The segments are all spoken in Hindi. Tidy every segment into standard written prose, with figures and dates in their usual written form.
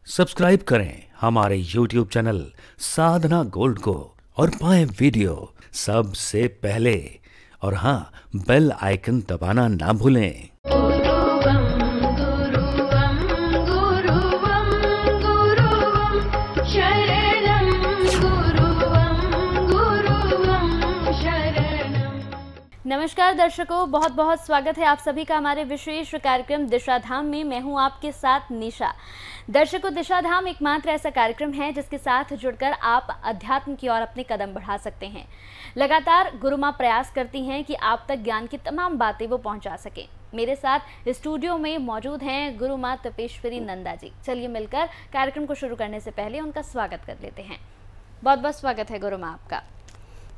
सब्सक्राइब करें हमारे YouTube चैनल साधना गोल्ड को और पाएं वीडियो सबसे पहले। और हाँ, बेल आइकन दबाना ना भूलें। नमस्कार दर्शकों, बहुत बहुत स्वागत है आप सभी का हमारे विशेष कार्यक्रम दिशा धाम में। मैं हूं आपके साथ निशा। दर्शकों, दिशा धाम एकमात्र ऐसा कार्यक्रम है जिसके साथ जुड़कर आप अध्यात्म की ओर अपने कदम बढ़ा सकते हैं। लगातार गुरु माँ प्रयास करती हैं कि आप तक ज्ञान की तमाम बातें वो पहुंचा सकें। मेरे साथ स्टूडियो में मौजूद हैं गुरु माँ तपेश्वरी नंदा जी। चलिए मिलकर कार्यक्रम को शुरू करने से पहले उनका स्वागत कर लेते हैं। बहुत बहुत स्वागत है गुरु माँ आपका।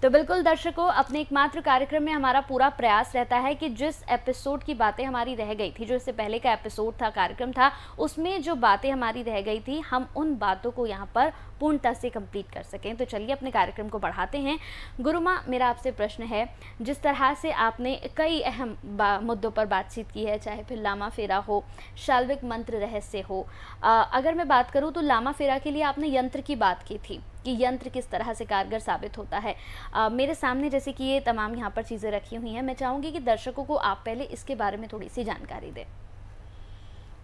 तो बिल्कुल दर्शकों, अपने एकमात्र कार्यक्रम में हमारा पूरा प्रयास रहता है कि जिस एपिसोड की बातें हमारी रह गई थी, जो इससे पहले का एपिसोड था, कार्यक्रम था, उसमें जो बातें हमारी रह गई थी, हम उन बातों को यहाँ पर पूर्णतः से कंप्लीट कर सकें। तो चलिए अपने कार्यक्रम को बढ़ाते हैं। गुरु माँ, मेरा आपसे प्रश्न है, जिस तरह से आपने कई अहम मुद्दों पर बातचीत की है, चाहे फिर लामा फेरा हो, शाल्विक मंत्र रहस्य हो, अगर मैं बात करूँ तो लामा फेरा के लिए आपने यंत्र की बात की थी कि यंत्र किस तरह से कारगर साबित होता है। मेरे सामने जैसे कि ये तमाम यहाँ पर चीज़ें रखी हुई हैं, मैं चाहूँगी कि दर्शकों को आप पहले इसके बारे में थोड़ी सी जानकारी दें।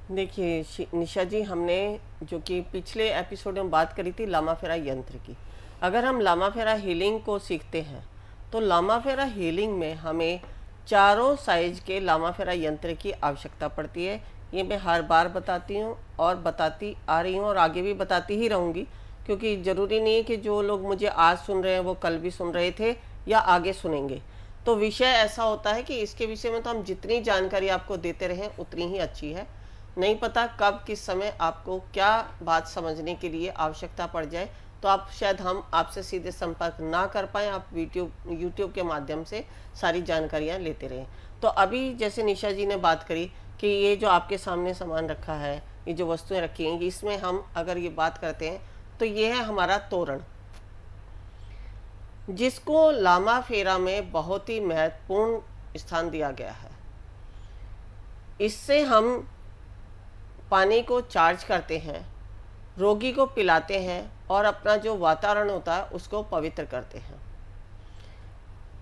देखिए निशा जी, हमने जो कि पिछले एपिसोड में बात करी थी लामा फेरा यंत्र की। अगर हम लामा फेरा हीलिंग को सीखते हैं तो लामा फेरा हीलिंग में हमें चारों साइज के लामा फेरा यंत्र की आवश्यकता पड़ती है। ये मैं हर बार बताती हूँ और बताती आ रही हूँ और आगे भी बताती ही रहूँगी, क्योंकि ज़रूरी नहीं है कि जो लोग मुझे आज सुन रहे हैं वो कल भी सुन रहे थे या आगे सुनेंगे। तो विषय ऐसा होता है कि इसके विषय में तो हम जितनी जानकारी आपको देते रहें उतनी ही अच्छी है। नहीं पता कब किस समय आपको क्या बात समझने के लिए आवश्यकता पड़ जाए, तो आप शायद हम आपसे सीधे संपर्क ना कर पाएँ, आप यूट्यूब के माध्यम से सारी जानकारियाँ लेते रहें। तो अभी जैसे निशा जी ने बात करी कि ये जो आपके सामने सामान रखा है, ये जो वस्तुएँ रखी हैं, इसमें हम अगर ये बात करते हैं तो ये है हमारा तोरण, जिसको लामा फेरा में बहुत ही महत्वपूर्ण स्थान दिया गया है। इससे हम पानी को चार्ज करते हैं, रोगी को पिलाते हैं और अपना जो वातावरण होता है उसको पवित्र करते हैं।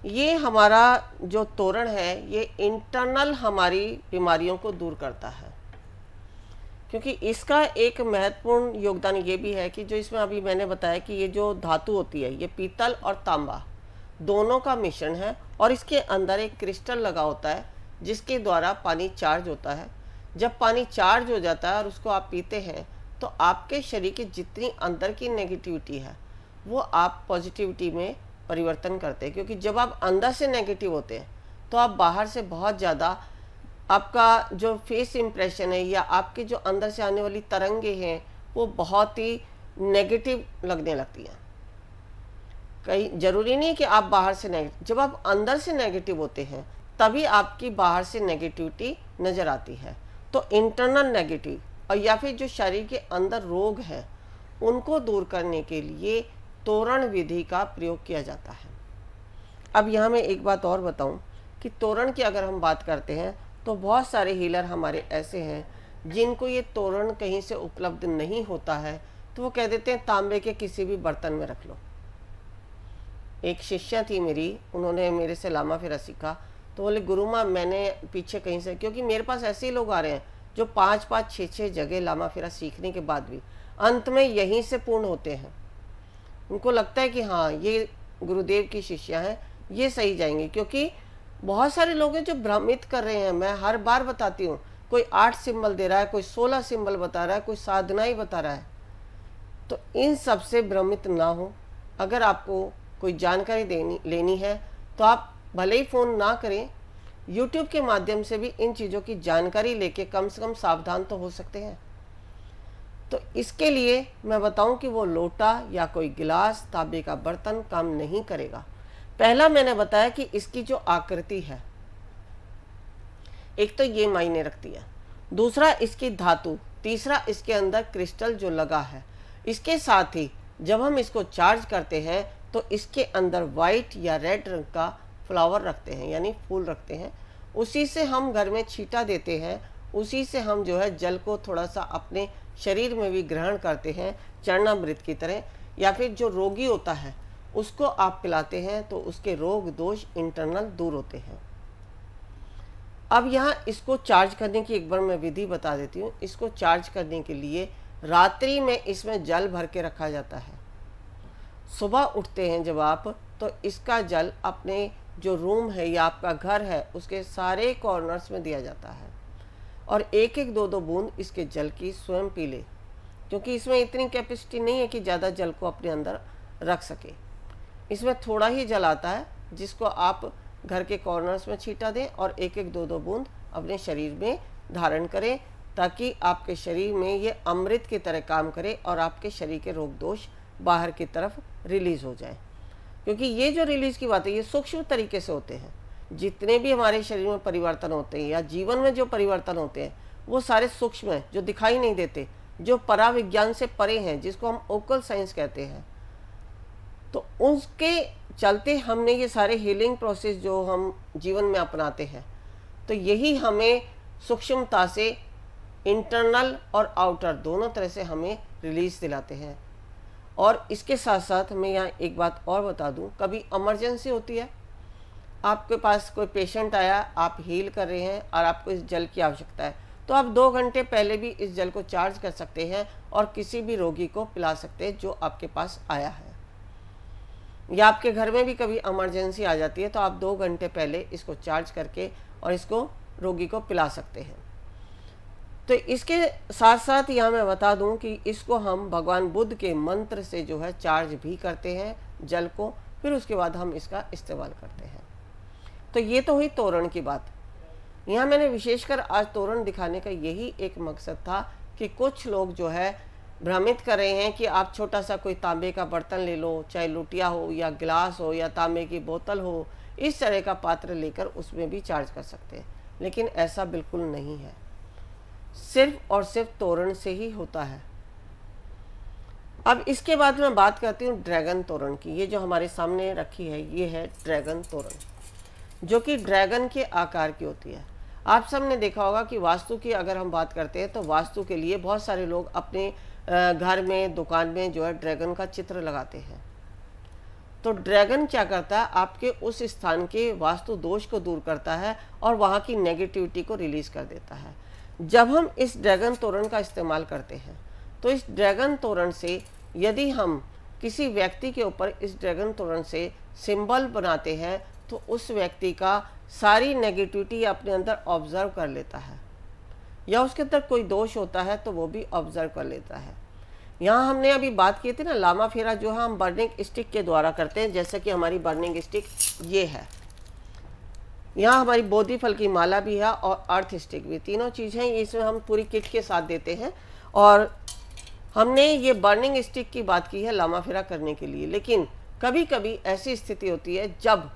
ये हमारा जो तोरण है ये इंटरनल हमारी बीमारियों को दूर करता है, क्योंकि इसका एक महत्वपूर्ण योगदान ये भी है कि जो इसमें अभी मैंने बताया कि ये जो धातु होती है ये पीतल और तांबा दोनों का मिश्रण है और इसके अंदर एक क्रिस्टल लगा होता है जिसके द्वारा पानी चार्ज होता है। जब पानी चार्ज हो जाता है और उसको आप पीते हैं तो आपके शरीर की जितनी अंदर की नेगेटिविटी है वो आप पॉजिटिविटी में परिवर्तन करते हैं, क्योंकि जब आप अंदर से नेगेटिव होते हैं तो आप बाहर से बहुत ज़्यादा आपका जो फेस इम्प्रेशन है या आपके जो अंदर से आने वाली तरंगे हैं वो बहुत ही नेगेटिव लगने लगती हैं। कहीं ज़रूरी नहीं कि आप बाहर से नेगेटिव, जब आप अंदर से नेगेटिव होते हैं तभी आपकी बाहर से नेगेटिविटी नज़र आती है। तो इंटरनल नेगेटिव और या फिर जो शरीर के अंदर रोग हैं उनको दूर करने के लिए तोरण विधि का प्रयोग किया जाता है। अब यहाँ मैं एक बात और बताऊँ कि तोरण की अगर हम बात करते हैं तो बहुत सारे हीलर हमारे ऐसे हैं जिनको ये तोरण कहीं से उपलब्ध नहीं होता है, तो वो कह देते हैं तांबे के किसी भी बर्तन में रख लो। एक शिष्या थी मेरी, उन्होंने मेरे से लामा फेरा सीखा, तो बोले गुरु माँ मैंने पीछे कहीं से, क्योंकि मेरे पास ऐसे ही लोग आ रहे हैं जो 5-5, 6-6 जगह लामा फेरा सीखने के बाद भी अंत में यहीं से पूर्ण होते हैं। उनको लगता है कि हाँ ये गुरुदेव की शिष्या हैं, ये सही जाएंगे, क्योंकि बहुत सारे लोग हैं जो भ्रमित कर रहे हैं। मैं हर बार बताती हूँ, कोई 8 सिंबल दे रहा है, कोई 16 सिंबल बता रहा है, कोई साधना ही बता रहा है। तो इन सब से भ्रमित ना हो। अगर आपको कोई जानकारी लेनी है तो आप भले ही फ़ोन ना करें, यूट्यूब के माध्यम से भी इन चीज़ों की जानकारी लेके कम से कम सावधान तो हो सकते हैं। तो इसके लिए मैं बताऊं कि वो लोटा या कोई गिलास, तांबे का बर्तन काम नहीं करेगा। पहला मैंने बताया कि इसकी जो आकृति है, एक तो ये मायने रखती है, दूसरा इसकी धातु, तीसरा इसके अंदर क्रिस्टल जो लगा है। इसके साथ ही जब हम इसको चार्ज करते हैं तो इसके अंदर वाइट या रेड रंग का फ्लावर रखते हैं, यानी फूल रखते हैं। उसी से हम घर में छींटा देते हैं, उसी से हम जो है जल को थोड़ा सा अपने शरीर में भी ग्रहण करते हैं चरणामृत की तरह, या फिर जो रोगी होता है उसको आप पिलाते हैं तो उसके रोग दोष इंटरनल दूर होते हैं। अब यहाँ इसको चार्ज करने की एक बार मैं विधि बता देती हूँ। इसको चार्ज करने के लिए रात्रि में इसमें जल भर के रखा जाता है। सुबह उठते हैं जब आप, तो इसका जल अपने जो रूम है या आपका घर है उसके सारे कॉर्नर्स में दिया जाता है, और एक एक दो दो बूंद इसके जल की स्वयं पी ले, क्योंकि इसमें इतनी कैपेसिटी नहीं है कि ज़्यादा जल को अपने अंदर रख सके। इसमें थोड़ा ही जल आता है जिसको आप घर के कॉर्नर्स में छींटा दें और एक एक दो दो बूंद अपने शरीर में धारण करें, ताकि आपके शरीर में ये अमृत की तरह काम करे और आपके शरीर के रोग दोष बाहर की तरफ रिलीज हो जाए। क्योंकि ये जो रिलीज की बात है ये सूक्ष्म तरीके से होते हैं। जितने भी हमारे शरीर में परिवर्तन होते हैं या जीवन में जो परिवर्तन होते हैं वो सारे सूक्ष्म हैं, जो दिखाई नहीं देते, जो पराविज्ञान से परे हैं, जिसको हम ओकल साइंस कहते हैं। तो उसके चलते हमने ये सारे हीलिंग प्रोसेस जो हम जीवन में अपनाते हैं, तो यही हमें सूक्ष्मता से इंटरनल और आउटर दोनों तरह से हमें रिलीज दिलाते हैं। और इसके साथ साथ मैं यहाँ एक बात और बता दूँ, कभी इमरजेंसी होती है, आपके पास कोई पेशेंट आया, आप हील कर रहे हैं और आपको इस जल की आवश्यकता है, तो आप 2 घंटे पहले भी इस जल को चार्ज कर सकते हैं और किसी भी रोगी को पिला सकते हैं जो आपके पास आया है। या आपके घर में भी कभी इमरजेंसी आ जाती है तो आप 2 घंटे पहले इसको चार्ज करके और इसको रोगी को पिला सकते हैं। तो इसके साथ साथ यहाँ मैं बता दूं कि इसको हम भगवान बुद्ध के मंत्र से जो है चार्ज भी करते हैं जल को, फिर उसके बाद हम इसका इस्तेमाल करते हैं। तो ये तो हुई तोरण की बात। यहाँ मैंने विशेषकर आज तोरण दिखाने का यही एक मकसद था कि कुछ लोग जो है भ्रमित कर रहे हैं कि आप छोटा सा कोई तांबे का बर्तन ले लो, चाहे लुटिया हो या गिलास हो या तांबे की बोतल हो, इस तरह का पात्र लेकर उसमें भी चार्ज कर सकते हैं। लेकिन ऐसा बिल्कुल नहीं है, सिर्फ और सिर्फ तोरण से ही होता है। अब इसके बाद मैं बात करती हूँ ड्रैगन तोरण की। ये जो हमारे सामने रखी है ये है ड्रैगन तोरण, जो कि ड्रैगन के आकार की होती है। आप सब ने देखा होगा कि वास्तु की अगर हम बात करते हैं तो वास्तु के लिए बहुत सारे लोग अपने घर में, दुकान में जो है ड्रैगन का चित्र लगाते हैं। तो ड्रैगन क्या करता है, आपके उस स्थान के वास्तु दोष को दूर करता है और वहाँ की नेगेटिविटी को रिलीज कर देता है। जब हम इस ड्रैगन तोरण का इस्तेमाल करते हैं तो इस ड्रैगन तोरण से यदि हम किसी व्यक्ति के ऊपर इस ड्रैगन तोरण से सिंबल बनाते हैं तो उस व्यक्ति का सारी नेगेटिविटी अपने अंदर ऑब्जर्व कर लेता है, या उसके अंदर कोई दोष होता है तो वो भी ऑब्जर्व कर लेता है। यहाँ हमने अभी बात की थी ना, लामा फेरा जो है हम बर्निंग स्टिक के द्वारा करते हैं। जैसे कि हमारी बर्निंग स्टिक ये है, यहाँ हमारी बोधि फल की माला भी है और अर्थ स्टिक भी, तीनों चीज़ हैं। इसमें हम पूरी किट के साथ देते हैं। और हमने ये बर्निंग स्टिक की बात की है लामा फेरा करने के लिए। लेकिन कभी कभी ऐसी स्थिति होती है जब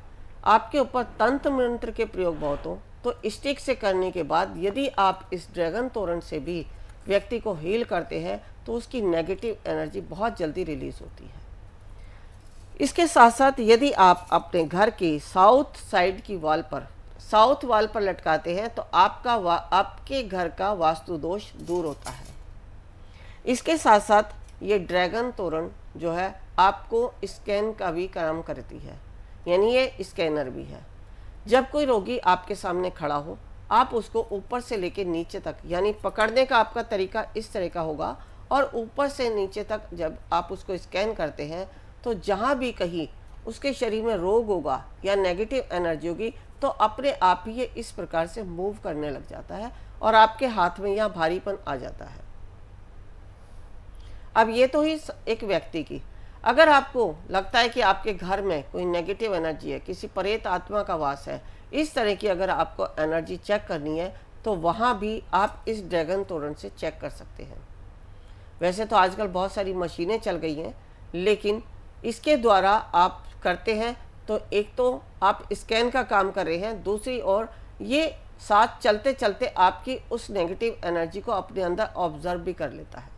आपके ऊपर तंत्र मंत्र के प्रयोग बहुत हो, तो स्टिक से करने के बाद यदि आप इस ड्रैगन तोरण से भी व्यक्ति को हील करते हैं तो उसकी नेगेटिव एनर्जी बहुत जल्दी रिलीज होती है। इसके साथ साथ यदि आप अपने घर की साउथ साइड की वॉल पर, साउथ वॉल पर लटकाते हैं तो आपके घर का वास्तु दोष दूर होता है। इसके साथ साथ ये ड्रैगन तोरण जो है आपको स्कैन का भी काम करती है, यानी ये स्कैनर भी है। जब कोई रोगी आपके सामने खड़ा हो, आप उसको ऊपर से लेकर नीचे तक, यानी पकड़ने का आपका तरीका इस तरह का होगा, और ऊपर से नीचे तक जब आप उसको स्कैन करते हैं तो जहाँ भी कहीं उसके शरीर में रोग होगा या नेगेटिव एनर्जी होगी तो अपने आप ही ये इस प्रकार से मूव करने लग जाता है और आपके हाथ में यहाँ भारीपन आ जाता है। अब ये तो ही एक व्यक्ति की। अगर आपको लगता है कि आपके घर में कोई नेगेटिव एनर्जी है, किसी प्रेत आत्मा का वास है, इस तरह की अगर आपको एनर्जी चेक करनी है तो वहाँ भी आप इस ड्रैगन तोरण से चेक कर सकते हैं। वैसे तो आजकल बहुत सारी मशीनें चल गई हैं, लेकिन इसके द्वारा आप करते हैं तो एक तो आप स्कैन का काम कर रहे हैं, दूसरी ओर ये साथ चलते चलते आपकी उस नेगेटिव एनर्जी को अपने अंदर ऑब्जर्व भी कर लेता है,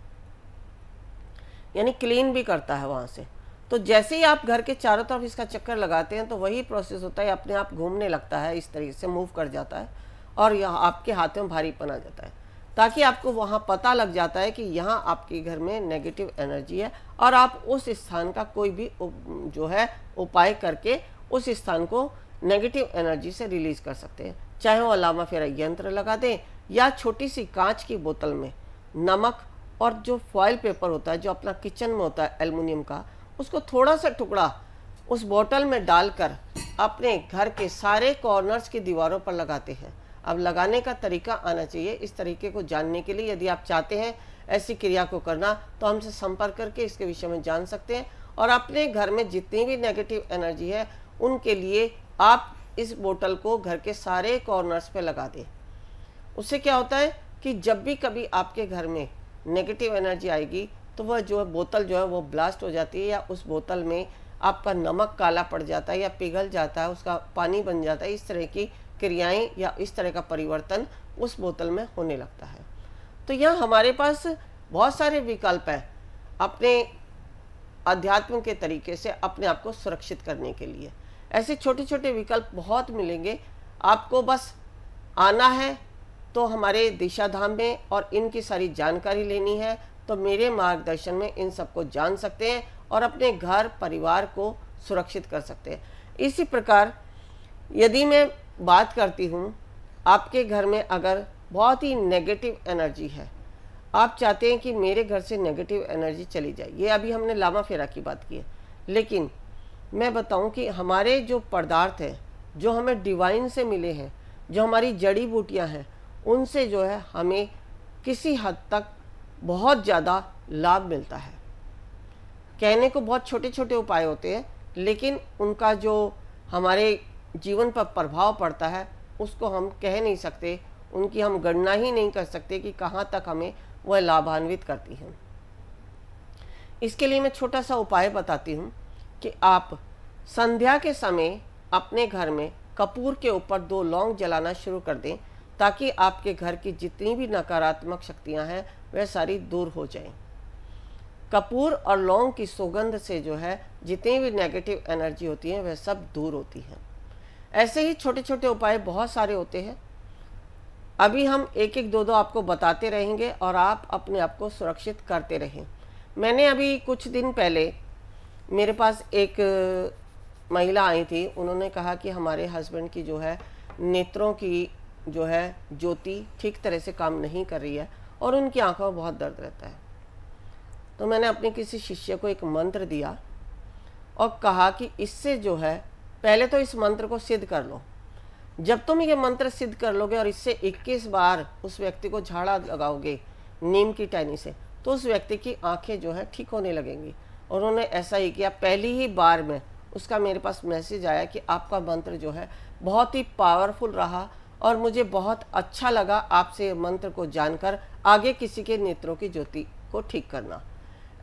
यानी क्लीन भी करता है वहाँ से। तो जैसे ही आप घर के चारों तरफ इसका चक्कर लगाते हैं तो वही प्रोसेस होता है, अपने आप घूमने लगता है, इस तरीके से मूव कर जाता है और यहाँ आपके हाथ में भारीपन आ जाता है। ताकि आपको वहाँ पता लग जाता है कि यहाँ आपके घर में नेगेटिव एनर्जी है और आप उस स्थान का कोई भी जो है उपाय करके उस स्थान को नेगेटिव एनर्जी से रिलीज कर सकते हैं। चाहे वो लामा फेरा यंत्र लगा दें या छोटी सी कांच की बोतल में नमक और जो फॉइल पेपर होता है जो अपना किचन में होता है एल्युमिनियम का, उसको थोड़ा सा टुकड़ा उस बोतल में डालकर अपने घर के सारे कॉर्नर्स की दीवारों पर लगाते हैं। अब लगाने का तरीका आना चाहिए। इस तरीके को जानने के लिए यदि आप चाहते हैं ऐसी क्रिया को करना तो हमसे संपर्क करके इसके विषय में जान सकते हैं और अपने घर में जितनी भी नेगेटिव एनर्जी है उनके लिए आप इस बोतल को घर के सारे कॉर्नर्स पे लगा दें। उससे क्या होता है कि जब भी कभी आपके घर में नेगेटिव एनर्जी आएगी तो वह जो है बोतल जो है वो ब्लास्ट हो जाती है या उस बोतल में आपका नमक काला पड़ जाता है या पिघल जाता है, उसका पानी बन जाता है। इस तरह की क्रियाएं या इस तरह का परिवर्तन उस बोतल में होने लगता है। तो यहाँ हमारे पास बहुत सारे विकल्प हैं अपने अध्यात्म के तरीके से अपने आप को सुरक्षित करने के लिए। ऐसे छोटे छोटे विकल्प बहुत मिलेंगे, आपको बस आना है तो हमारे दिशा धाम में और इनकी सारी जानकारी लेनी है तो मेरे मार्गदर्शन में इन सबको जान सकते हैं और अपने घर परिवार को सुरक्षित कर सकते हैं। इसी प्रकार यदि मैं बात करती हूँ, आपके घर में अगर बहुत ही नेगेटिव एनर्जी है, आप चाहते हैं कि मेरे घर से नेगेटिव एनर्जी चली जाए, ये अभी हमने लामा फेरा की बात की है, लेकिन मैं बताऊं कि हमारे जो पदार्थ हैं जो हमें डिवाइन से मिले हैं, जो हमारी जड़ी बूटियां हैं, उनसे जो है हमें किसी हद तक बहुत ज़्यादा लाभ मिलता है। कहने को बहुत छोटे छोटे उपाय होते हैं लेकिन उनका जो हमारे जीवन पर प्रभाव पड़ता है उसको हम कह नहीं सकते, उनकी हम गणना ही नहीं कर सकते कि कहाँ तक हमें वह लाभान्वित करती हैं। इसके लिए मैं छोटा सा उपाय बताती हूँ कि आप संध्या के समय अपने घर में कपूर के ऊपर 2 लौंग जलाना शुरू कर दें ताकि आपके घर की जितनी भी नकारात्मक शक्तियाँ हैं वह सारी दूर हो जाएं। कपूर और लौंग की सुगंध से जो है जितनी भी नेगेटिव एनर्जी होती है वह सब दूर होती है। ऐसे ही छोटे छोटे उपाय बहुत सारे होते हैं, अभी हम एक एक दो आपको बताते रहेंगे और आप अपने आप को सुरक्षित करते रहें। मैंने अभी कुछ दिन पहले मेरे पास एक महिला आई थी, उन्होंने कहा कि हमारे हस्बैंड की जो है नेत्रों की जो है ज्योति ठीक तरह से काम नहीं कर रही है और उनकी आंखों में बहुत दर्द रहता है। तो मैंने अपने किसी शिष्य को एक मंत्र दिया और कहा कि इससे जो है पहले तो इस मंत्र को सिद्ध कर लो। जब तुम ये मंत्र सिद्ध कर लोगे और इससे 21 बार उस व्यक्ति को झाड़ा लगाओगे नीम की टहनी से तो उस व्यक्ति की आंखें जो है ठीक होने लगेंगी। और उन्होंने ऐसा ही किया। पहली ही बार में उसका मेरे पास मैसेज आया कि आपका मंत्र जो है बहुत ही पावरफुल रहा और मुझे बहुत अच्छा लगा आपसे मंत्र को जानकर आगे किसी के नेत्रों की ज्योति को ठीक करना।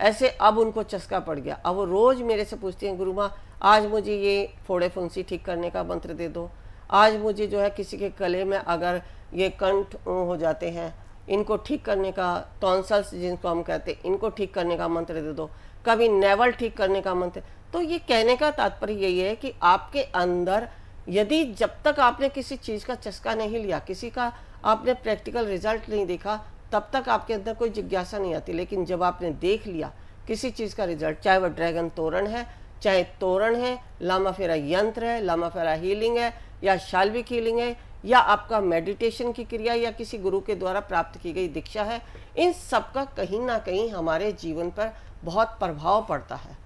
ऐसे अब उनको चस्का पड़ गया। अब वो रोज़ मेरे से पूछती हैं, गुरु माँ आज मुझे ये फोड़े फुंसी ठीक करने का मंत्र दे दो, आज मुझे जो है किसी के गले में अगर ये कंठ हो जाते हैं इनको ठीक करने का, टॉन्सल्स जिनको हम कहते हैं इनको ठीक करने का मंत्र दे दो, कभी नेवल ठीक करने का मंत्र। तो ये कहने का तात्पर्य यही है कि आपके अंदर यदि जब तक आपने किसी चीज़ का चस्का नहीं लिया, किसी का आपने प्रैक्टिकल रिजल्ट नहीं देखा, तब तक आपके अंदर कोई जिज्ञासा नहीं आती। लेकिन जब आपने देख लिया किसी चीज़ का रिजल्ट, चाहे वह ड्रैगन तोरण है, चाहे तोरण है, लामा फेरा यंत्र है, लामा फेरा हीलिंग है या शाल्विक हीलिंग है या आपका मेडिटेशन की क्रिया या किसी गुरु के द्वारा प्राप्त की गई दीक्षा है, इन सब का कहीं ना कहीं हमारे जीवन पर बहुत प्रभाव पड़ता है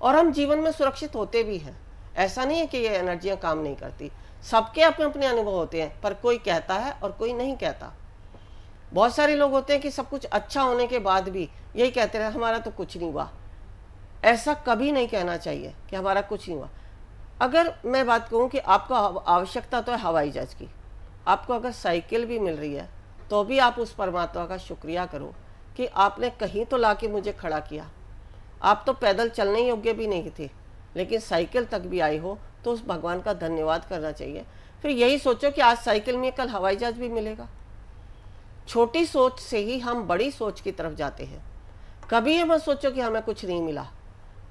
और हम जीवन में सुरक्षित होते भी हैं। ऐसा नहीं है कि ये एनर्जियाँ काम नहीं करती, सबके अपने अपने अनुभव होते हैं, पर कोई कहता है और कोई नहीं कहता। बहुत सारे लोग होते हैं कि सब कुछ अच्छा होने के बाद भी यही कहते रहे हमारा तो कुछ नहीं हुआ। ऐसा कभी नहीं कहना चाहिए कि हमारा कुछ नहीं हुआ। अगर मैं बात कहूँ कि आपको आवश्यकता तो है हवाई जहाज की, आपको अगर साइकिल भी मिल रही है तो भी आप उस परमात्मा का शुक्रिया करो कि आपने कहीं तो ला के मुझे खड़ा किया। आप तो पैदल चलने योग्य भी नहीं थे लेकिन साइकिल तक भी आए हो तो उस भगवान का धन्यवाद करना चाहिए। फिर यही सोचो कि आज साइकिल में कल हवाई जहाज भी मिलेगा। छोटी सोच से ही हम बड़ी सोच की तरफ जाते हैं। कभी ये मत सोचो कि हमें कुछ नहीं मिला,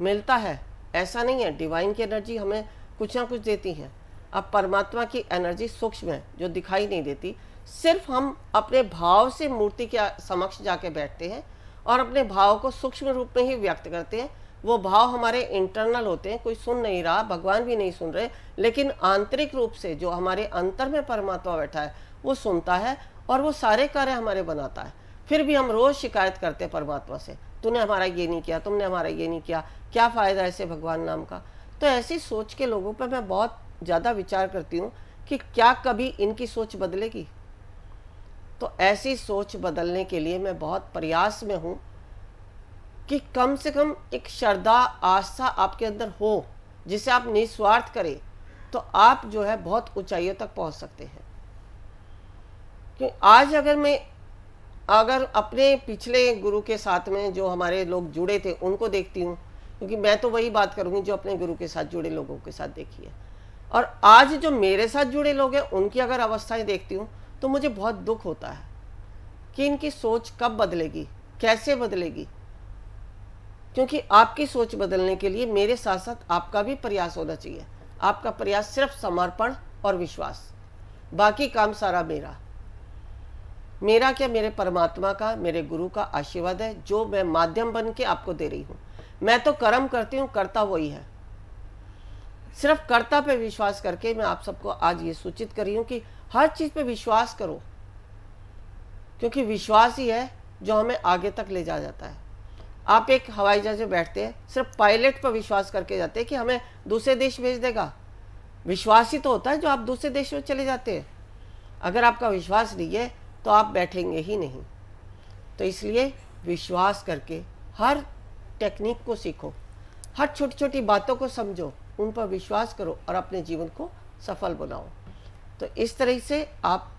मिलता है, ऐसा नहीं है। डिवाइन की एनर्जी हमें कुछ ना कुछ देती है। अब परमात्मा की एनर्जी सूक्ष्म है जो दिखाई नहीं देती, सिर्फ हम अपने भाव से मूर्ति के समक्ष जाके बैठते हैं और अपने भाव को सूक्ष्म रूप में ही व्यक्त करते हैं। वो भाव हमारे इंटरनल होते हैं, कोई सुन नहीं रहा, भगवान भी नहीं सुन रहे, लेकिन आंतरिक रूप से जो हमारे अंतर में परमात्मा बैठा है वो सुनता है और वो सारे कार्य हमारे बनाता है। फिर भी हम रोज शिकायत करते हैं परमात्मा से, तूने हमारा ये नहीं किया, तुमने हमारा ये नहीं किया, क्या फ़ायदा ऐसे भगवान नाम का। तो ऐसी सोच के लोगों पर मैं बहुत ज़्यादा विचार करती हूँ कि क्या कभी इनकी सोच बदलेगी। तो ऐसी सोच बदलने के लिए मैं बहुत प्रयास में हूँ कि कम से कम एक श्रद्धा आस्था आपके अंदर हो, जिसे आप निस्वार्थ करें, तो आप जो है बहुत ऊंचाइयों तक पहुँच सकते हैं। कि आज अगर अपने पिछले गुरु के साथ में जो हमारे लोग जुड़े थे उनको देखती हूँ, क्योंकि मैं तो वही बात करूँगी जो अपने गुरु के साथ जुड़े लोगों के साथ देखी है, और आज जो मेरे साथ जुड़े लोग हैं उनकी अगर अवस्थाएं देखती हूँ तो मुझे बहुत दुख होता है कि इनकी सोच कब बदलेगी, कैसे बदलेगी। क्योंकि आपकी सोच बदलने के लिए मेरे साथ साथ आपका भी प्रयास होना चाहिए। आपका प्रयास सिर्फ समर्पण और विश्वास, बाकी काम सारा मेरा क्या, मेरे परमात्मा का, मेरे गुरु का आशीर्वाद है जो मैं माध्यम बन के आपको दे रही हूँ। मैं तो कर्म करती हूँ, कर्ता वही है। सिर्फ कर्ता पे विश्वास करके मैं आप सबको आज ये सूचित कर रही हूँ कि हर चीज़ पे विश्वास करो, क्योंकि विश्वास ही है जो हमें आगे तक ले जाता है। आप एक हवाई जहाज में बैठते हैं, सिर्फ पायलट पर विश्वास करके जाते हैं कि हमें दूसरे देश भेज देगा। विश्वास ही तो होता है जो आप दूसरे देश में चले जाते हैं। अगर आपका विश्वास नहीं है तो आप बैठेंगे ही नहीं। तो इसलिए विश्वास करके हर टेक्निक को सीखो, हर छोटी छोटी बातों को समझो, उन पर विश्वास करो और अपने जीवन को सफल बनाओ। तो इस तरह से आप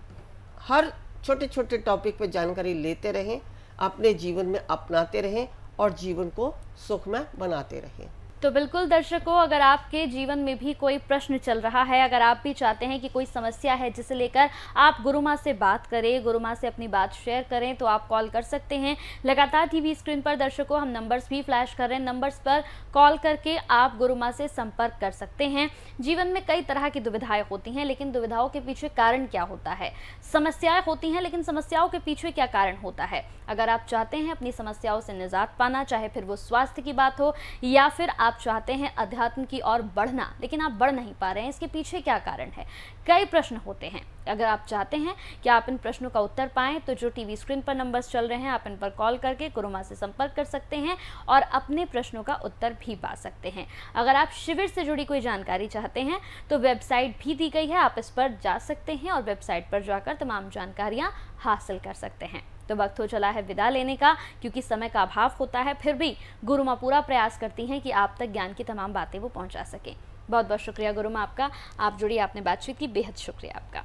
हर छोटे छोटे टॉपिक पर जानकारी लेते रहें, अपने जीवन में अपनाते रहें और जीवन को सुखमय बनाते रहें। तो बिल्कुल दर्शकों, अगर आपके जीवन में भी कोई प्रश्न चल रहा है, अगर आप भी चाहते हैं कि कोई समस्या है जिसे लेकर आप गुरु माँ से बात करें, गुरु माँ से अपनी बात शेयर करें, तो आप कॉल कर सकते हैं। लगातार टीवी स्क्रीन पर दर्शकों हम नंबर्स भी फ्लैश कर रहे हैं, नंबर्स पर कॉल करके आप गुरु माँ से संपर्क कर सकते हैं। जीवन में कई तरह की दुविधाएं होती हैं, लेकिन दुविधाओं के पीछे कारण क्या होता है, समस्याएं होती हैं लेकिन समस्याओं के पीछे क्या कारण होता है। अगर आप चाहते हैं अपनी समस्याओं से निजात पाना, चाहे फिर वो स्वास्थ्य की बात हो या फिर आप चाहते हैं अध्यात्म की ओर बढ़ना लेकिन आप बढ़ नहीं पा रहे हैं, इसके पीछे क्या कारण है, कई प्रश्न होते हैं। अगर आप चाहते हैं कि आप इन प्रश्नों का उत्तर पाएं तो जो टीवी स्क्रीन पर नंबर्स चल रहे हैं आप इन पर कॉल करके गुरु माँ से संपर्क कर सकते हैं और अपने प्रश्नों का उत्तर भी पा सकते हैं। अगर आप शिविर से जुड़ी कोई जानकारी चाहते हैं तो वेबसाइट भी दी गई है, आप इस पर जा सकते हैं और वेबसाइट पर जाकर तमाम जानकारियां हासिल कर सकते हैं। तो वक्त हो चला है विदा लेने का, क्योंकि समय का अभाव होता है, फिर भी गुरु माँ पूरा प्रयास करती हैं कि आप तक ज्ञान की तमाम बातें वो पहुंचा सकें। बहुत बहुत शुक्रिया गुरु माँ आपका, आप जुड़ी, आपने बातचीत की, बेहद शुक्रिया आपका।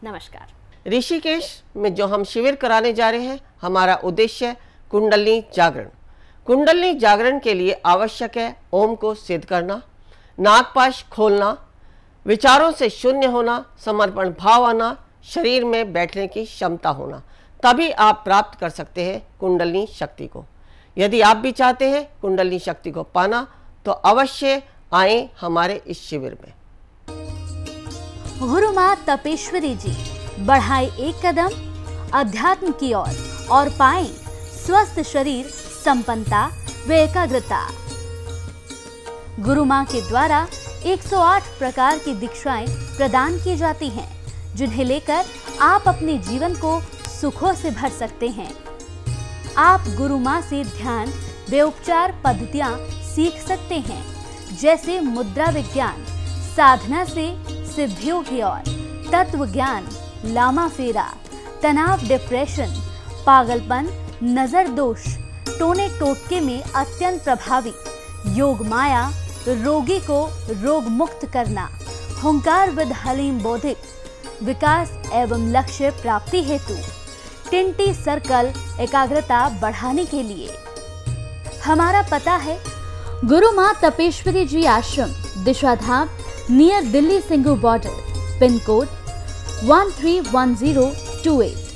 नमस्कार। ऋषिकेश में जो हम शिविर कराने जा रहे हैं, हमारा उद्देश्य है कुंडलिनी जागरण। कुंडलिनी जागरण के लिए आवश्यक है ओम को सिद्ध करना, नागपाश खोलना, विचारों से शून्य होना, समर्पण भाव आना, शरीर में बैठने की क्षमता होना, तभी आप प्राप्त कर सकते हैं कुंडलिनी शक्ति को। यदि आप भी चाहते हैं कुंडलिनी शक्ति को पाना तो अवश्य आए हमारे इस शिविर में। गुरु माँ तपेश्वरी जी बढ़ाए एक कदम अध्यात्म की ओर और पाएं स्वस्थ शरीर, संपन्नता व एकाग्रता। गुरु माँ के द्वारा 108 प्रकार की दीक्षाएं प्रदान की जाती हैं, जिन्हें लेकर आप अपने जीवन को सुखों से भर सकते हैं। आप गुरु माँ से ध्यान व उपचार पद्धतियाँ सीख सकते हैं, जैसे मुद्रा विज्ञान, साधना से सिद्धियों की ओर, तत्व ज्ञान, लामा फेरा, तनाव, डिप्रेशन, पागलपन, नजर दोष, टोने टोटके में अत्यंत प्रभावी, योग माया, रोगी को रोग मुक्त करना, हुंकार विद हलीम बोधिक, विकास एवं लक्ष्य प्राप्ति हेतु, टिंटी सर्कल एकाग्रता बढ़ाने के लिए। हमारा पता है गुरु माँ Tapeshwari ji Ashram, Dishadham, near Delhi Singhu border, pin code 131028।